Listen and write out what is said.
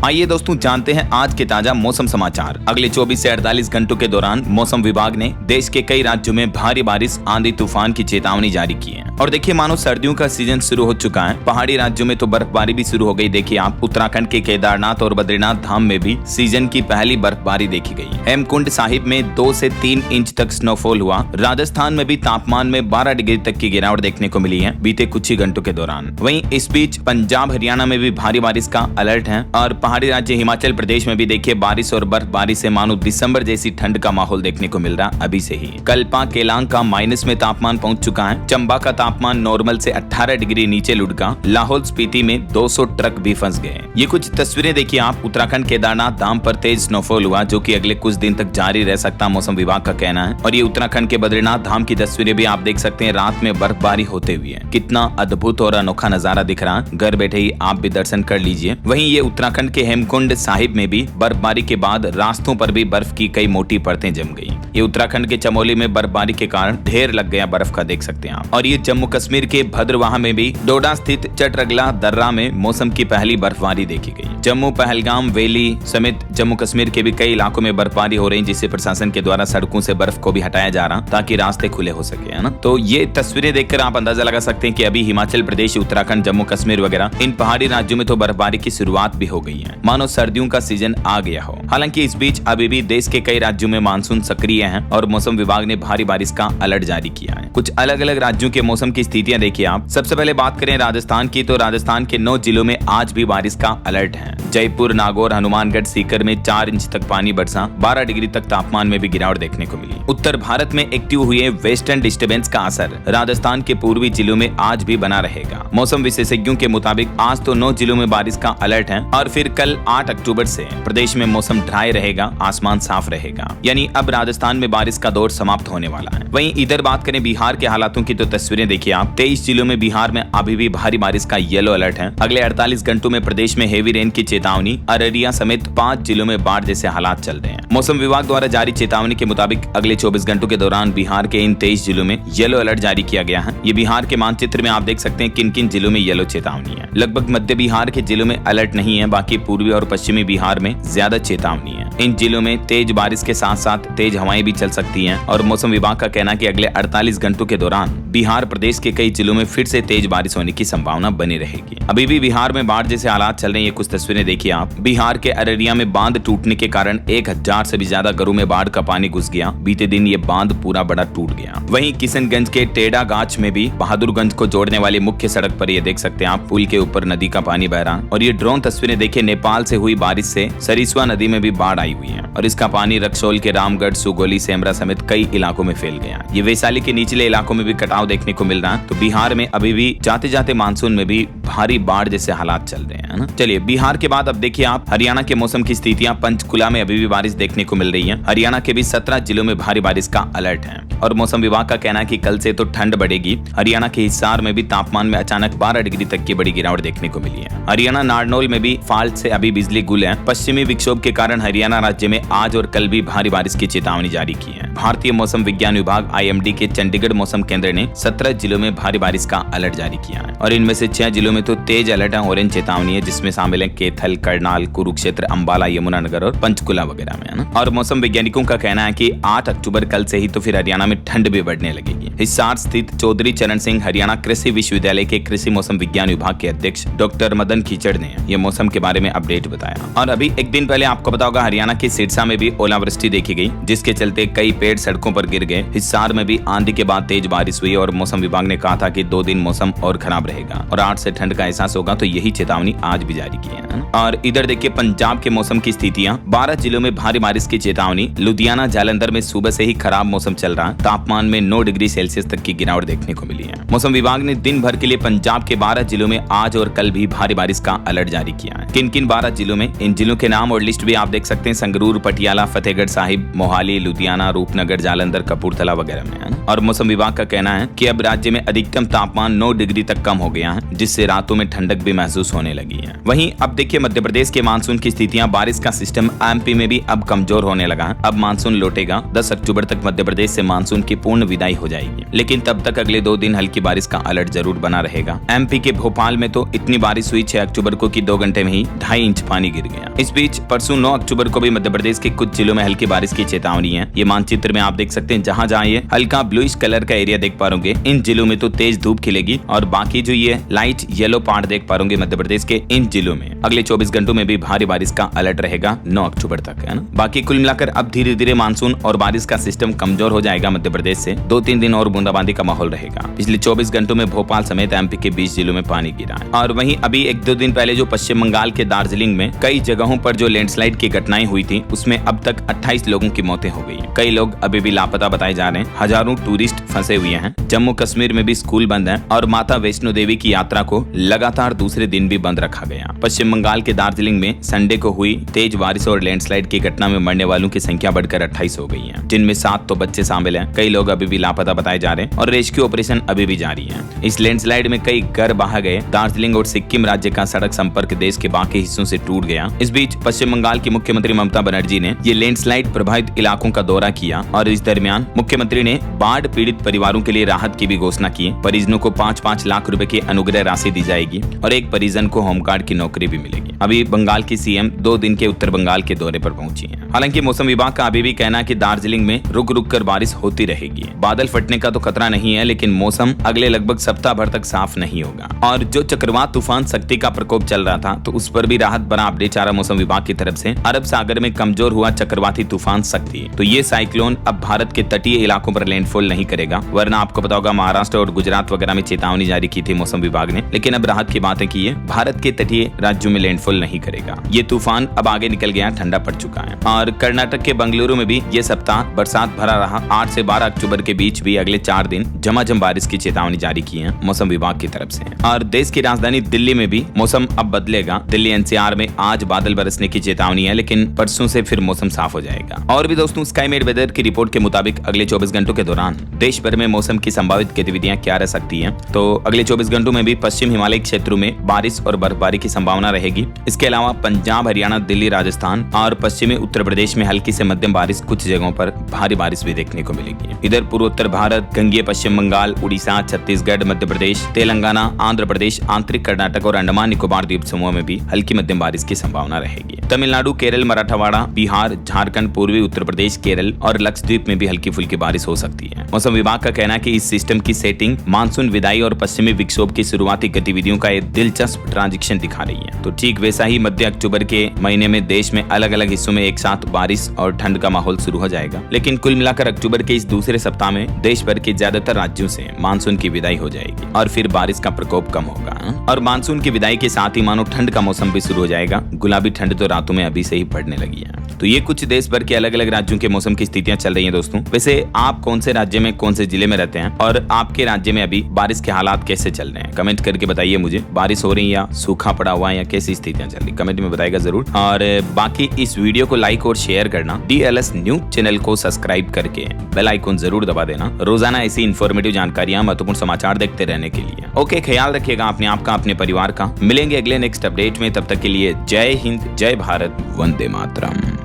आइए दोस्तों जानते हैं आज के ताजा मौसम समाचार। अगले 24 से 48 घंटों के दौरान मौसम विभाग ने देश के कई राज्यों में भारी बारिश, आंधी तूफान की चेतावनी जारी की है। और देखिए मानो सर्दियों का सीजन शुरू हो चुका है। पहाड़ी राज्यों में तो बर्फबारी भी शुरू हो गई। देखिए आप उत्तराखंड के केदारनाथ और बद्रीनाथ धाम में भी सीजन की पहली बर्फबारी देखी गई। हेमकुंड साहिब में 2 से 3 इंच तक स्नोफॉल हुआ। राजस्थान में भी तापमान में 12 डिग्री तक की गिरावट देखने को मिली है बीते कुछ ही घंटों के दौरान। वहीं इस बीच पंजाब हरियाणा में भी भारी बारिश का अलर्ट है और पहाड़ी राज्य हिमाचल प्रदेश में भी देखिए बारिश और बर्फबारी से मानो दिसंबर जैसी ठंड का माहौल देखने को मिल रहा अभी से ही। कल्पा केलांग का माइनस में तापमान पहुंच चुका है। चंबा का तापमान नॉर्मल से 18 डिग्री नीचे लुढ़का। लाहौल स्पीति में 200 ट्रक भी फंस गए। ये कुछ तस्वीरें देखिए आप। उत्तराखंड केदारनाथ धाम पर तेज स्नोफॉल हुआ जो कि अगले कुछ दिन तक जारी रह सकता मौसम विभाग का कहना है। और ये उत्तराखंड के बद्रीनाथ धाम की तस्वीरें भी आप देख सकते हैं रात में बर्फबारी होते हुए। कितना अद्भुत और अनोखा नजारा दिख रहा है। घर बैठे ही आप भी दर्शन कर लीजिए। वहीं ये उत्तराखंड के हेमकुंड साहिब में भी बर्फबारी के बाद रास्तों पर भी बर्फ की कई मोटी परतें जम गई। ये उत्तराखंड के चमोली में बर्फबारी के कारण ढेर लग गया बर्फ का, देख सकते हैं आप। और ये जम्मू कश्मीर के भद्रवाह में भी डोडा स्थित चटरगला दर्रा में मौसम की पहली बर्फबारी देखी गई। जम्मू, पहलगाम, वेली समेत जम्मू कश्मीर के भी कई इलाकों में बर्फबारी हो रही, जिससे प्रशासन के द्वारा सड़कों से बर्फ को भी हटाया जा रहा ताकि रास्ते खुले हो सके, है ना। तो ये तस्वीरें देखकर आप अंदाजा लगा सकते हैं कि अभी हिमाचल प्रदेश, उत्तराखंड, जम्मू कश्मीर वगैरह इन पहाड़ी राज्यों में तो बर्फबारी की शुरुआत भी हो गई है, मानो सर्दियों का सीजन आ गया हो। हालांकि इस बीच अभी भी देश के कई राज्यों में मानसून सक्रिय है और मौसम विभाग ने भारी बारिश का अलर्ट जारी किया है। कुछ अलग अलग राज्यों के मौसम की स्थितियां देखिए आप। सबसे पहले बात करें राजस्थान की, तो राजस्थान के 9 जिलों में आज भी बारिश का अलर्ट है। जयपुर, नागौर, हनुमानगढ़, सीकर में 4 इंच तक पानी बरसा। 12 डिग्री तक तापमान में भी गिरावट देखने को मिली। उत्तर भारत में एक्टिव हुए वेस्टर्न डिस्टर्बेंस का असर राजस्थान के पूर्वी जिलों में आज भी बना रहेगा। मौसम विशेषज्ञों के मुताबिक आज तो 9 जिलों में बारिश का अलर्ट है और फिर कल 8 अक्टूबर से प्रदेश में मौसम ड्राई रहेगा, आसमान साफ रहेगा। यानी अब राजस्थान में बारिश का दौर समाप्त होने वाला है। वहीं इधर बात करें बिहार के हालातों की, तो तस्वीरें देखिए आप। 23 जिलों में बिहार में अभी भी भारी बारिश का येलो अलर्ट है। अगले 48 घंटों में प्रदेश में हेवी रेन की चेतावनी। अररिया समेत 5 जिलों में बाढ़ जैसे हालात चल रहे हैं। मौसम विभाग द्वारा जारी चेतावनी के मुताबिक अगले 24 घंटों के दौरान बिहार के इन 23 जिलों में येलो अलर्ट जारी किया गया है। ये बिहार के मानचित्र में आप देख सकते हैं किन किन जिलों में येलो चेतावनी है। लगभग मध्य बिहार के जिलों में अलर्ट नहीं है, बाकी पूर्वी और पश्चिमी बिहार में ज्यादा चेतावनी है। इन जिलों में तेज बारिश के साथ साथ तेज हवाएं भी चल सकती हैं और मौसम विभाग का कहना है कि अगले 48 घंटों के दौरान बिहार प्रदेश के कई जिलों में फिर से तेज बारिश होने की संभावना बनी रहेगी। अभी भी बिहार में बाढ़ जैसे हालात चल रहे हैं। ये कुछ तस्वीरें देखिए आप। बिहार के अररिया में बांध टूटने के कारण 1000 से भी ज्यादा घरों में बाढ़ का पानी घुस गया। बीते दिन ये बांध पूरा बड़ा टूट गया। वहीं किशनगंज के टेढ़ा गाछ में भी बहादुरगंज को जोड़ने वाली मुख्य सड़क पर ये देख सकते हैं आप, पुल के ऊपर नदी का पानी बह रहा। और ये ड्रोन तस्वीरें देखिए, नेपाल से हुई बारिश से सरिस्वा नदी में भी बाढ़ आई हुई है और इसका पानी रक्सौल के रामगढ़, सुगोली, सेमरा समेत कई इलाकों में फैल गया। ये वैशाली के निचले इलाकों में भी कटाव देखने को मिल रहा है। तो बिहार में अभी भी जाते जाते मानसून में भी भारी बाढ़ जैसे हालात चल रहे हैं ना। चलिए बिहार के बाद अब देखिए आप हरियाणा के मौसम की स्थितियां। पंचकुला में अभी भी बारिश देखने को मिल रही है। हरियाणा के भी 17 जिलों में भारी बारिश का अलर्ट है और मौसम विभाग का कहना है कि कल से तो ठंड बढ़ेगी। हरियाणा के हिसार में भी तापमान में अचानक 12 डिग्री तक की बड़ी गिरावट देखने को मिली है। हरियाणा नारनौल में भी फॉल्ट से अभी बिजली गुल है। पश्चिमी विक्षोभ के कारण हरियाणा राज्य में आज और कल भी भारी बारिश की चेतावनी जारी की है। भारतीय मौसम विज्ञान विभाग IMD के चंडीगढ़ मौसम केंद्र ने 17 जिलों में भारी बारिश का अलर्ट जारी किया है और इनमें से 6 जिलों में तो तेज अलर्ट है, ऑरेंज चेतावनी है, जिसमें शामिल है कैथल, करनाल, कुरुक्षेत्र, अंबाला, यमुनानगर और पंचकुला वगैरह में, है ना। और मौसम वैज्ञानिकों का कहना है कि 8 अक्टूबर कल से ही तो फिर हरियाणा में ठंड भी बढ़ने लगेगी। हिसार स्थित चौधरी चरण सिंह हरियाणा कृषि विश्वविद्यालय के कृषि मौसम विज्ञान विभाग के अध्यक्ष डॉक्टर मदन कीचड़ ने ये मौसम के बारे में अपडेट बताया। और अभी एक दिन पहले आपको पता होगा हरियाणा के सिरसा में भी ओलावृष्टि देखी गई, जिसके चलते कई पेड़ सड़कों पर गिर गए। हिसार में भी आंधी के बाद तेज बारिश हुई और मौसम विभाग ने कहा था कि 2 दिन मौसम और खराब रहेगा और 8 से ठंड का एहसास होगा। तो यही चेतावनी आज भी जारी की है। और इधर देखिए पंजाब के मौसम की स्थितियां। 12 जिलों में भारी बारिश की चेतावनी। लुधियाना, जालंधर में सुबह से ही खराब मौसम चल रहा। तापमान में 9 डिग्री सेल्सियस तक की गिरावट देखने को मिली है। मौसम विभाग ने दिन भर के लिए पंजाब के 12 जिलों में आज और कल भी भारी बारिश का अलर्ट जारी किया है। किन किन 12 जिलों में, इन जिलों के नाम और लिस्ट भी आप देख सकते हैं। संगरूर, पटियाला, फतेहगढ़ साहिब, मोहाली, लुधियाना, रूपनगर, जालंधर, कपूरथला वगैरह में, है ना। और मौसम विभाग का कहना है कि अब राज्य में अधिकतम तापमान 9 डिग्री तक कम हो गया है, जिससे रातों में ठंडक भी महसूस होने लगी है। वहीं अब देखिए मध्य प्रदेश के मानसून की स्थितियां, बारिश का सिस्टम एमपी में भी अब कमजोर होने लगा है। अब मानसून लौटेगा। 10 अक्टूबर तक मध्य प्रदेश से मानसून की पूर्ण विदाई हो जाएगी, लेकिन तब तक अगले 2 दिन हल्की बारिश का अलर्ट जरूर बना रहेगा। एमपी के भोपाल में तो इतनी बारिश हुई 6 अक्टूबर को कि 2 घंटे में ही 2.5 इंच पानी गिर गया। इस बीच परसों 9 अक्टूबर को भी मध्य प्रदेश के कुछ जिलों में हल्की बारिश की चेतावनी है। ये मानचित्र में आप देख सकते हैं, जहां जहां ये हल्का ब्लूइश कलर का एरिया देख पा रहे इन जिलों में तो तेज धूप खिलेगी, और बाकी जो ये लाइट येलो पार्ट देख पा रहे मध्य प्रदेश के इन जिलों में अगले 24 घंटों में भी भारी बारिश का अलर्ट रहेगा 9 अक्टूबर तक, है ना। बाकी कुल मिलाकर अब धीरे धीरे मानसून और बारिश का सिस्टम कमजोर हो जाएगा मध्य प्रदेश से। 2-3 दिन और बूंदाबांदी का माहौल रहेगा। पिछले 24 घंटों में भोपाल समेत एमपी के 20 जिलों में पानी गिरा है। और वहीं अभी 1-2 दिन पहले जो पश्चिम बंगाल के दार्जिलिंग में कई जगहों पर जो लैंडस्लाइड की घटनाएं हुई थी, उसमें अब तक 28 लोगों की मौतें हो गई हैं। कई लोग अभी भी लापता बताए जा रहे हैं। हजारों टूरिस्ट फंसे हुए हैं। जम्मू कश्मीर में भी स्कूल बंद है और माता वैष्णो देवी की यात्रा को लगातार दूसरे दिन भी बंद रखा गया। पश्चिम बंगाल के दार्जिलिंग में संडे को हुई तेज बारिश और लैंडस्लाइड की घटना में मरने वालों की संख्या बढ़कर 28 हो गई है, जिनमें 7 तो बच्चे शामिल हैं। कई लोग अभी भी लापता बताए जा रहे हैं और रेस्क्यू ऑपरेशन अभी भी जारी है। इस लैंडस्लाइड में कई घर बहा गए। दार्जिलिंग और सिक्किम राज्य का सड़क संपर्क देश के बाकी हिस्सों से टूट गया। इस बीच पश्चिम बंगाल की मुख्यमंत्री ममता बनर्जी ने ये लैंडस्लाइड प्रभावित इलाकों का दौरा किया और इस दरमियान मुख्यमंत्री ने बाढ़ पीड़ित परिवारों के लिए राहत की भी घोषणा की। परिजनों को 5-5 लाख रुपए की अनुग्रह राशि दी जाएगी और एक परिजन को होमगार्ड की नौकरी भी मिलेगी। अभी बंगाल की सीएम 2 दिन के उत्तर बंगाल के दौरे पर पहुंची हैं। हालांकि मौसम विभाग का अभी भी कहना है कि दार्जिलिंग में रुक रुक कर बारिश होती रहेगी। बादल फटने का तो खतरा नहीं है, लेकिन मौसम अगले लगभग सप्ताह भर तक साफ नहीं होगा। और जो चक्रवात तूफान शक्ति का प्रकोप चल रहा था, तो उस पर भी राहत बना अपडेट आ रहा मौसम विभाग की तरफ से। अरब सागर में कमजोर हुआ चक्रवाती तूफान शक्ति, तो ये साइक्लोन अब भारत के तटीय इलाकों पर लैंडफॉल नहीं करेगा। वरना आपको पता होगा महाराष्ट्र और गुजरात वगैरह में चेतावनी जारी की थी मौसम विभाग ने, लेकिन अब राहत की बातें की है। भारत के तटीय राज्यों में लैंडफॉल नहीं करेगा। ये तूफान अब आगे निकल गया, ठंडा पड़ चुका है। और कर्नाटक के बंगलुरु में भी ये सप्ताह बरसात भरा रहा। 8 से 12 अक्टूबर के बीच भी अगले 4 दिन झमाझम बारिश की चेतावनी जारी की है मौसम विभाग की तरफ से। और देश की राजधानी दिल्ली में भी मौसम अब बदलेगा। दिल्ली एनसीआर में आज बादल बरसने की चेतावनी है, लेकिन परसों से फिर मौसम साफ हो जाएगा। और भी दोस्तों, स्काईमेट वेदर की रिपोर्ट के मुताबिक अगले 24 घंटों के दौरान देश भर में मौसम की संभावित गतिविधियां क्या रह सकती हैं। तो अगले 24 घंटों में भी पश्चिम हिमालय क्षेत्रों में बारिश और बर्फबारी की संभावना रहेगी। इसके अलावा पंजाब, हरियाणा, दिल्ली, राजस्थान और पश्चिमी उत्तर प्रदेश में हल्की से मध्यम बारिश, कुछ जगहों पर भारी बारिश भी देखने को मिलेगी। इधर पूर्वोत्तर भारत, गंगेय पश्चिम बंगाल, उड़ीसा, छत्तीसगढ़, मध्य प्रदेश, तेलंगाना, आंध्र प्रदेश, आंतरिक कर्नाटक और अंडमान निकोबार द्वीप समूह में भी हल्की मध्यम बारिश की संभावना रहेगी। तमिलनाडु, केरल, मराठवाड़ा, बिहार, झारखंड, पूर्वी उत्तर प्रदेश, केरल और लक्षद्वीप में भी हल्की फुल्की बारिश हो सकती है। मौसम विभाग का कहना है कि इस सिस्टम की सेटिंग मानसून विदाई और पश्चिमी विक्षोभ की शुरुआती गतिविधियों का एक दिलचस्प ट्रांजिशन दिखा रही है। तो ठीक वैसा ही मध्य अक्टूबर के महीने में देश में अलग अलग हिस्सों में एक साथ बारिश और ठंड का माहौल शुरू हो जाएगा। लेकिन कुल मिलाकर अक्टूबर के इस दूसरे सप्ताह में देश भर के ज्यादातर राज्यों से मानसून की विदाई हो जाएगी और फिर बारिश का प्रकोप कम होगा। और मानसून की विदाई के साथ ही मानो ठंड का मौसम भी शुरू हो जाएगा। गुलाबी ठंड तो रातों में अभी से ही पड़ने लगी है। तो ये कुछ देश भर के अलग अलग राज्यों के मौसम की स्थितियां चल रही हैं दोस्तों। वैसे आप कौन से राज्य में, कौन से जिले में रहते हैं और आपके राज्य में अभी बारिश के हालात कैसे चल रहे हैं, कमेंट करके बताइए मुझे। बारिश हो रही है या सूखा पड़ा हुआ है या कैसी स्थितियां चल रही, कमेंट में बताइएगा जरूर। और बाकी इस वीडियो को लाइक और शेयर करना, DLS न्यूज चैनल को सब्सक्राइब करके बेल आइकन जरूर दबा देना। रोजाना ऐसी इन्फॉर्मेटिव जानकारियां, महत्वपूर्ण समाचार देखते रहने के लिए। ओके, ख्याल रखिएगा अपने आप का, अपने परिवार का। मिलेंगे अगले नेक्स्ट अपडेट में, तब तक के लिए जय हिंद, जय भारत, वंदे मातरम।